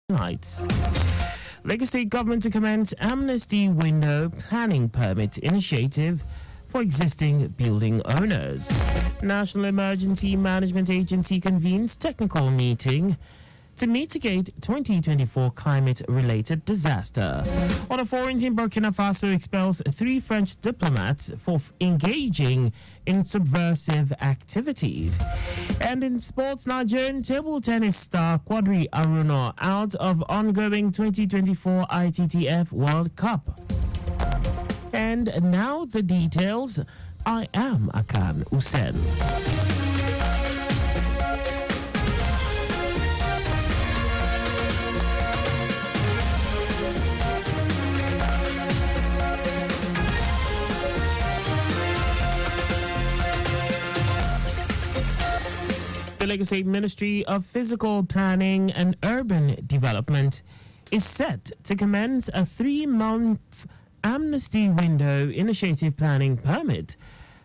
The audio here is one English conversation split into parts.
Lights. Lagos State government to commence amnesty window planning permit initiative for existing building owners. National Emergency Management Agency convenes technical meeting to mitigate 2024 climate-related disaster. On a foreign team, Burkina Faso expels 3 French diplomats for engaging in subversive activities. And in sports, Nigerian table tennis star Quadri Aruna out of ongoing 2024 ITTF World Cup. And now the details. I am Akan Usen. The Lagos State Ministry of Physical Planning and Urban Development is set to commence a 3-month amnesty window initiative planning permit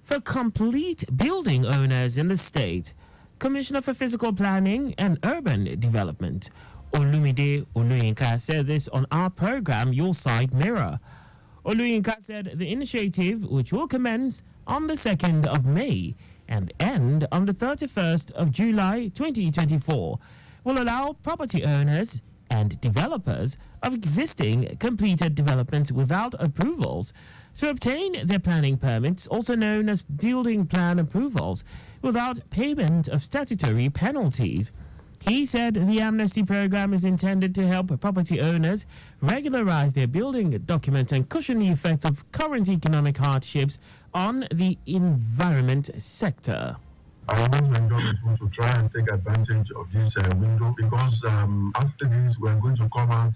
for complete building owners in the state. Commissioner for Physical Planning and Urban Development, Olumide Oluyinka, said this on our program, Your Side Mirror. Oluyinka said the initiative, which will commence on the 2nd of May, and end on the 31st of July 2024, will allow property owners and developers of existing completed developments without approvals to obtain their planning permits, also known as building plan approvals, without payment of statutory penalties. He said the amnesty program is intended to help property owners regularize their building documents and cushion the effects of current economic hardships on the environment sector. I want my government to try and take advantage of this window because after this, we're going to come out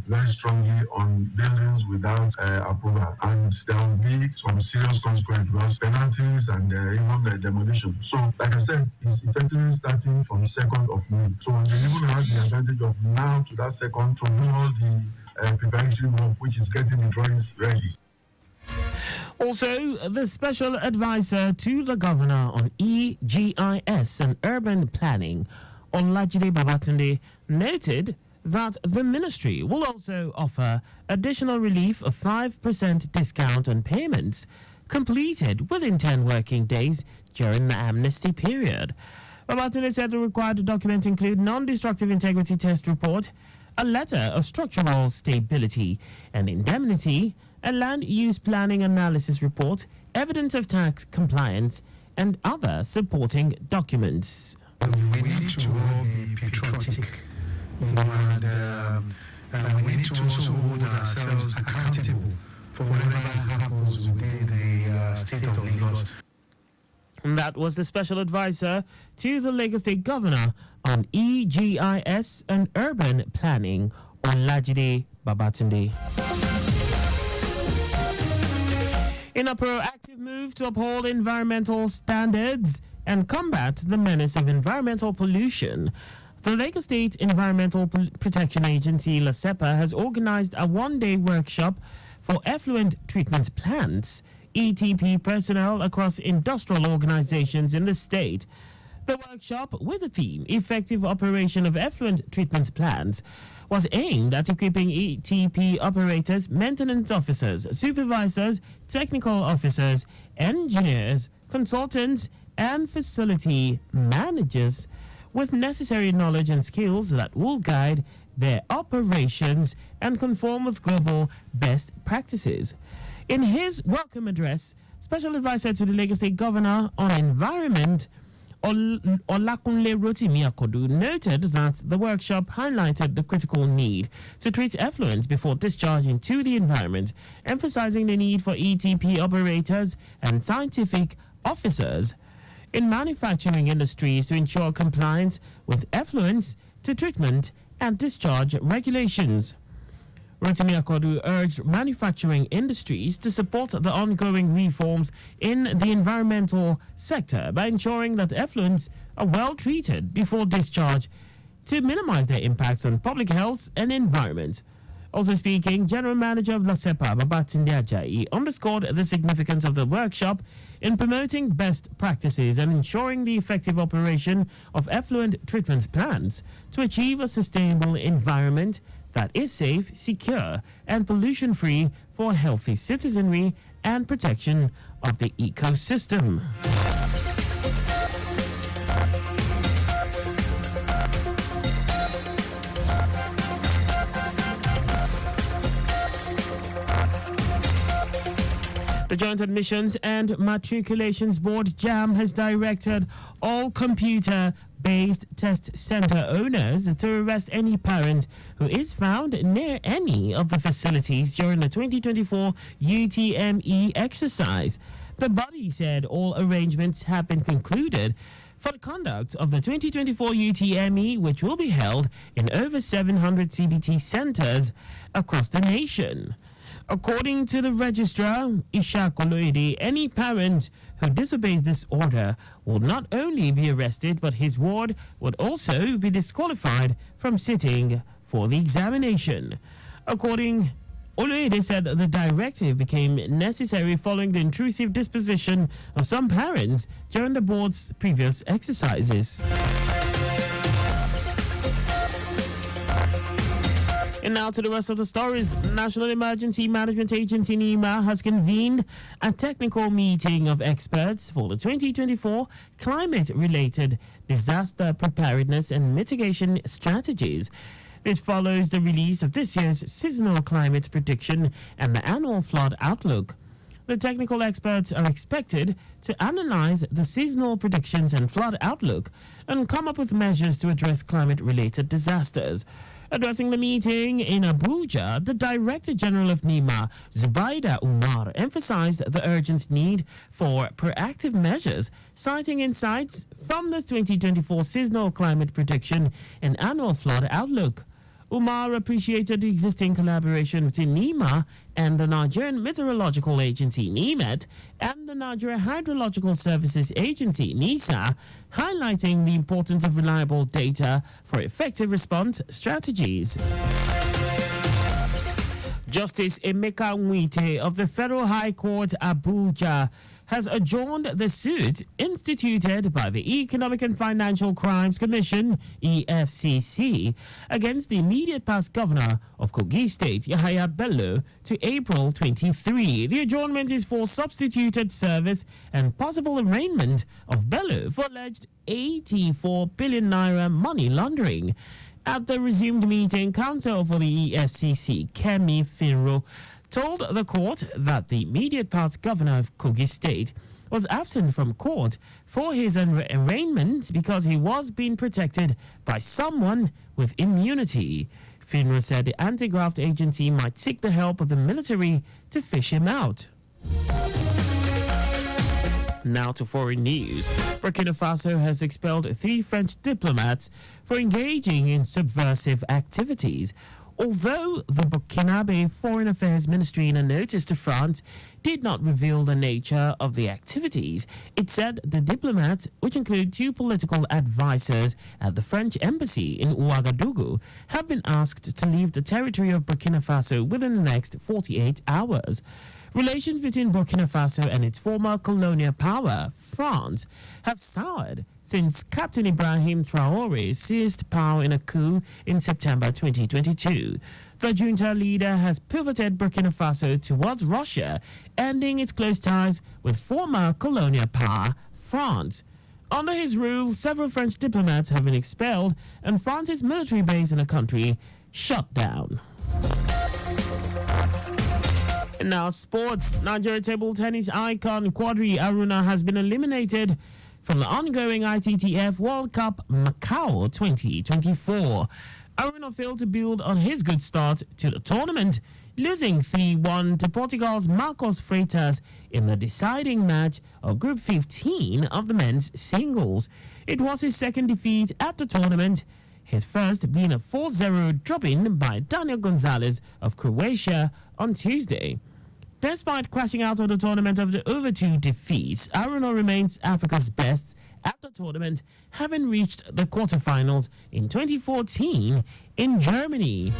very strongly on buildings without approval, and there will be some serious consequences because penalties and even demolition. So, like I said, it's effectively starting from the 2nd of May. So, we even have the advantage of now to that 2nd to do all the preparatory work, which is getting the drawings ready. Also, the special advisor to the governor on EGIS and urban planning, Olajide Babatunde, noted that the ministry will also offer additional relief of 5% discount on payments completed within 10 working days during the amnesty period. Babatunde said the required documents include non-destructive integrity test report, a letter of structural stability and indemnity, a land use planning analysis report, evidence of tax compliance, and other supporting documents. We need to all be patriotic, and we need to also hold ourselves accountable for whatever happens within the state of Lagos. And that was the special advisor to the Lagos State Governor on EGIS and urban planning, Olajide Babatunde. In a proactive move to uphold environmental standards and combat the menace of environmental pollution, the Lagos State Environmental Protection Agency, LASEPA, has organized a 1-day workshop for effluent treatment plants, ETP personnel across industrial organizations in the state. The workshop, with the theme Effective Operation of Effluent Treatment Plants, was aimed at equipping ETP operators, maintenance officers, supervisors, technical officers, engineers, consultants, and facility managers with necessary knowledge and skills that will guide their operations and conform with global best practices. In his welcome address, Special Advisor to the Lagos State Governor on Environment, Olakunle Rotimi Akodu, noted that the workshop highlighted the critical need to treat effluents before discharging to the environment, emphasizing the need for ETP operators and scientific officers in manufacturing industries to ensure compliance with effluents to treatment and discharge regulations. Rotimi Akodu urged manufacturing industries to support the ongoing reforms in the environmental sector by ensuring that effluents are well treated before discharge to minimize their impacts on public health and environment. Also speaking, General Manager of LASEPA, Babatunde Ajayi, underscored the significance of the workshop in promoting best practices and ensuring the effective operation of effluent treatment plants to achieve a sustainable environment that is safe, secure, and pollution-free for healthy citizenry and protection of the ecosystem. The Joint Admissions and Matriculations Board, JAM, has directed all computer-based test center owners to arrest any parent who is found near any of the facilities during the 2024 UTME exercise. The body said all arrangements have been concluded for the conduct of the 2024 UTME, which will be held in over 700 CBT centers across the nation. According to the registrar, Isha Koloide, any parent who disobeys this order will not only be arrested, but his ward would also be disqualified from sitting for the examination. According, Oloide said the directive became necessary following the intrusive disposition of some parents during the board's previous exercises. And now to the rest of the stories. The National Emergency Management Agency, NEMA, has convened a technical meeting of experts for the 2024 climate-related disaster preparedness and mitigation strategies. This follows the release of this year's seasonal climate prediction and the annual flood outlook. The technical experts are expected to analyze the seasonal predictions and flood outlook and come up with measures to address climate-related disasters. Addressing the meeting in Abuja, the Director General of NEMA, Zubaida Umar, emphasized the urgent need for proactive measures, citing insights from the 2024 seasonal climate prediction and annual flood outlook. Umar appreciated the existing collaboration between NEMA and the Nigerian Meteorological Agency, NEMET, and the Nigeria Hydrological Services Agency, NISA, highlighting the importance of reliable data for effective response strategies. Justice Emeka Nwite of the Federal High Court, Abuja, has adjourned the suit instituted by the Economic and Financial Crimes Commission, EFCC, against the immediate past governor of Kogi State, Yahaya Bello, to April 23. The adjournment is for substituted service and possible arraignment of Bello for alleged 84 billion naira money laundering. At the resumed meeting, counsel for the EFCC, Kemi Finro, told the court that the immediate past governor of Kogi State was absent from court for his arraignment because he was being protected by someone with immunity. Finro said the anti-graft agency might seek the help of the military to fish him out. Now to foreign news. Burkina Faso has expelled 3 French diplomats for engaging in subversive activities. Although the Burkinabe Foreign Affairs Ministry, in a notice to France, did not reveal the nature of the activities, it said the diplomats, which include 2 political advisors at the French embassy in Ouagadougou, have been asked to leave the territory of Burkina Faso within the next 48 hours. Relations between Burkina Faso and its former colonial power, France, have soured since Captain Ibrahim Traoré seized power in a coup in September 2022. The junta leader has pivoted Burkina Faso towards Russia, ending its close ties with former colonial power, France. Under his rule, several French diplomats have been expelled and France's military base in the country shut down. And now sports. Nigeria table tennis icon Quadri Aruna has been eliminated from the ongoing ITTF World Cup Macau 2024. Aruna failed to build on his good start to the tournament, losing 3-1 to Portugal's Marcos Freitas in the deciding match of Group 15 of the men's singles. It was his second defeat at the tournament, his first being a 4-0 drop-in by Daniel Gonzalez of Croatia on Tuesday. Despite crashing out of the tournament after over 2 defeats, Aruna remains Africa's best at the tournament, having reached the quarterfinals in 2014 in Germany.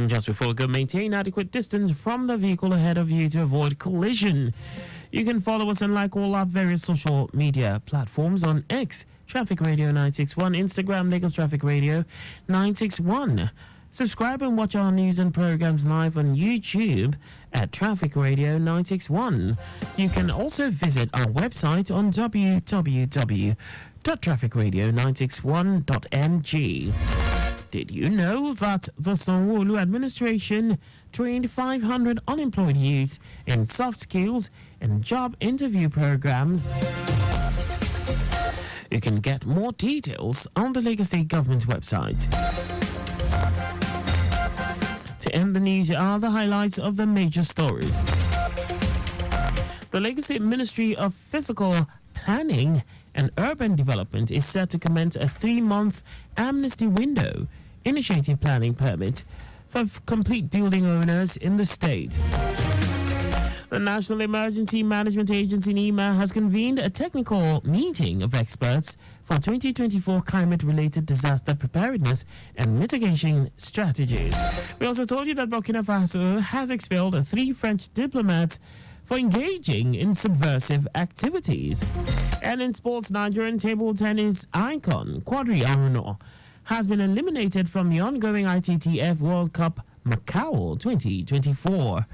And just before go, maintain adequate distance from the vehicle ahead of you to avoid collision. You can follow us and like all our various social media platforms on X, Traffic Radio 961, Instagram, Lagos Traffic Radio 961. Subscribe and watch our news and programs live on YouTube at Traffic Radio 961. You can also visit our website on www.trafficradio961.ng. Did you know that the Sanwo-Olu administration trained 500 unemployed youths in soft skills and job interview programs? You can get more details on the Lagos State Government's website. To end the news, here are the highlights of the major stories. The Lagos State Ministry of Physical Planning and Urban Development is set to commence a 3-month amnesty window initiative planning permit for complete building owners in the state. The National Emergency Management Agency (NEMA) has convened a technical meeting of experts for 2024 climate-related disaster preparedness and mitigation strategies. We also told you that Burkina Faso has expelled 3 French diplomats for engaging in subversive activities. And in sports, Nigerian table tennis icon Quadri Aruno has been eliminated from the ongoing ITTF World Cup Macau 2024.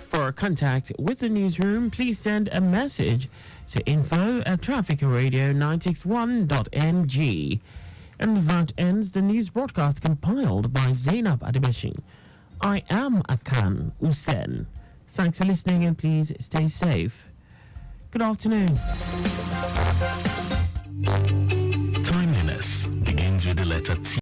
For contact with the newsroom, please send a message to info@trafficradio961.ng. And that ends the news broadcast compiled by Zainab Adebeshi. I am Akan Usen. Thanks for listening and please stay safe. Good afternoon.